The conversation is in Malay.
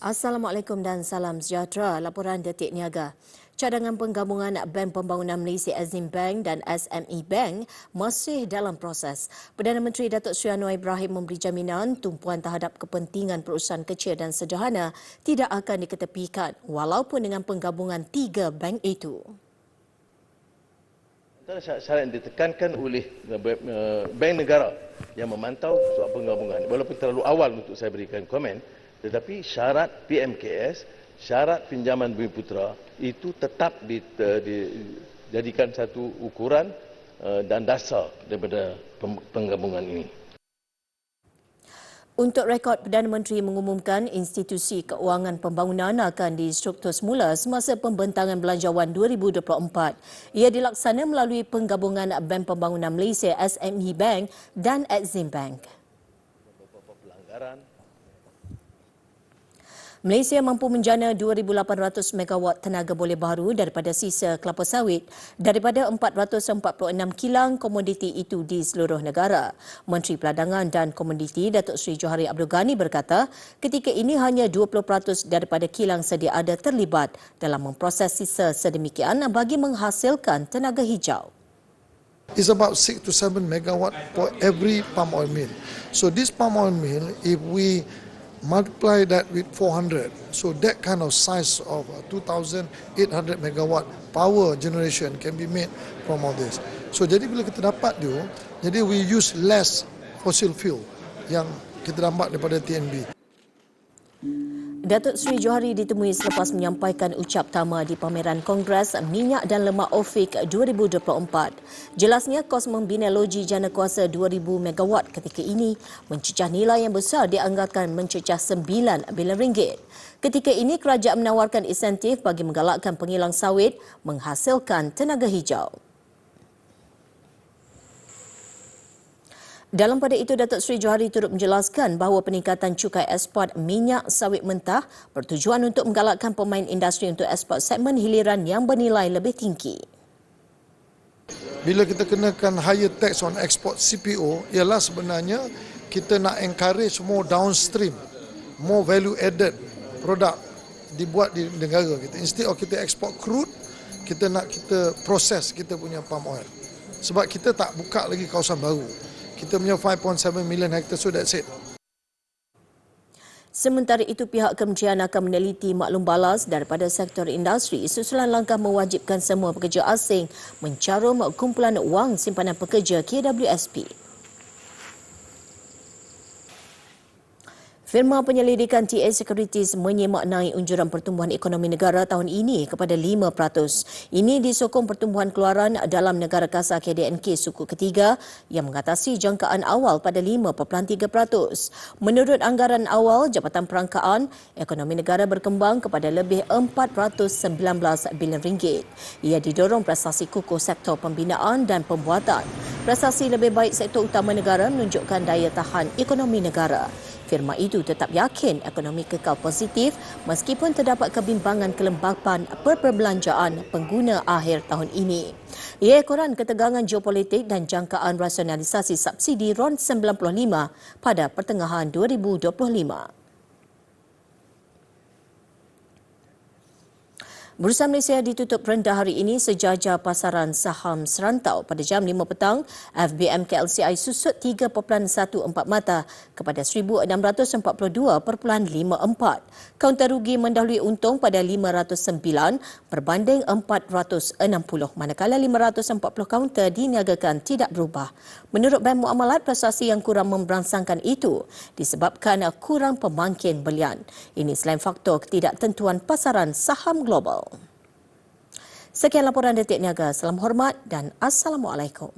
Assalamualaikum dan salam sejahtera. Laporan Detik Niaga. Cadangan penggabungan Bank Pembangunan Malaysia Exim Bank dan SME Bank masih dalam proses. Perdana Menteri Datuk Seri Anwar Ibrahim memberi jaminan tumpuan terhadap kepentingan perusahaan kecil dan sederhana tidak akan diketepikan walaupun dengan penggabungan tiga bank itu. Antara syarat yang ditekankan oleh bank negara yang memantau soal penggabungan, walaupun terlalu awal untuk saya berikan komen, tetapi syarat PMKS, syarat pinjaman Bumiputera itu tetap dijadikan satu ukuran dan dasar daripada penggabungan ini. Untuk rekod, Perdana Menteri mengumumkan institusi keuangan pembangunan akan distruktur semula semasa pembentangan belanjawan 2024. Ia dilaksana melalui penggabungan Bank Pembangunan Malaysia SME Bank dan Exim Bank. Malaysia mampu menjana 2,800 megawatt tenaga boleh baru daripada sisa kelapa sawit daripada 446 kilang komoditi itu di seluruh negara. Menteri Peladangan dan Komoditi Datuk Seri Johari Abdul Ghani berkata, ketika ini hanya 20% daripada kilang sedia ada terlibat dalam memproses sisa sedemikian bagi menghasilkan tenaga hijau. It's about 6 to 7 megawatt for every palm oil mill. So this palm oil mill, if we multiply that with 400, so that kind of size of 2,800 megawatt power generation can be made from all this. So jadi bila kita dapat tu, jadi we use less fossil fuel yang kita dapat daripada TNB. Datuk Seri Johari ditemui selepas menyampaikan ucap tama di pameran Kongres Minyak dan Lemak OFIC 2024. Jelasnya kos membina loji jana kuasa 2,000 megawatt ketika ini mencecah nilai yang besar dianggarkan mencecah 9 bilion ringgit. Ketika ini kerajaan menawarkan insentif bagi menggalakkan pengilang sawit menghasilkan tenaga hijau. Dalam pada itu, Datuk Seri Johari turut menjelaskan bahawa peningkatan cukai ekspor minyak sawit mentah bertujuan untuk menggalakkan pemain industri untuk ekspor segmen hiliran yang bernilai lebih tinggi. Bila kita kenakan higher tax on export CPO, ialah sebenarnya kita nak encourage more downstream, more value added produk dibuat di negara kita. Instead of kita export crude, kita nak kita proses kita punya palm oil. Sebab kita tak buka lagi kawasan baru. Kita punya 5.7 million hektar, so that's it. Sementara itu, pihak kementerian akan meneliti maklum balas daripada sektor industri susulan langkah mewajibkan semua pekerja asing mencarum kumpulan wang simpanan pekerja KWSP. Firma penyelidikan TA Securities menyemaknai unjuran pertumbuhan ekonomi negara tahun ini kepada 5%. Ini disokong pertumbuhan keluaran dalam negara kasar KDNK suku ketiga yang mengatasi jangkaan awal pada 5.3%. Menurut anggaran awal Jabatan Perangkaan, ekonomi negara berkembang kepada lebih 419 bilion ringgit. Ia didorong prestasi kukuh sektor pembinaan dan pembuatan. Prestasi lebih baik sektor utama negara menunjukkan daya tahan ekonomi negara. Firma itu tetap yakin ekonomi kekal positif meskipun terdapat kebimbangan kelembapan perbelanjaan pengguna akhir tahun ini. Ia ekoran ketegangan geopolitik dan jangkaan rasionalisasi subsidi RON 95 pada pertengahan 2025. Bursa Malaysia ditutup rendah hari ini sejajar pasaran saham serantau pada jam 5 petang. FBM KLCI susut 3.14 mata kepada 1,642.54. Kaunter rugi mendahului untung pada 509 berbanding 460, manakala 540 kaunter diniagakan tidak berubah. Menurut Bank Muamalat, prestasi yang kurang memberangsangkan itu disebabkan kurang pemangkin belian. Ini selain faktor ketidaktentuan pasaran saham global. Sekian laporan Detik Niaga. Salam hormat dan Assalamualaikum.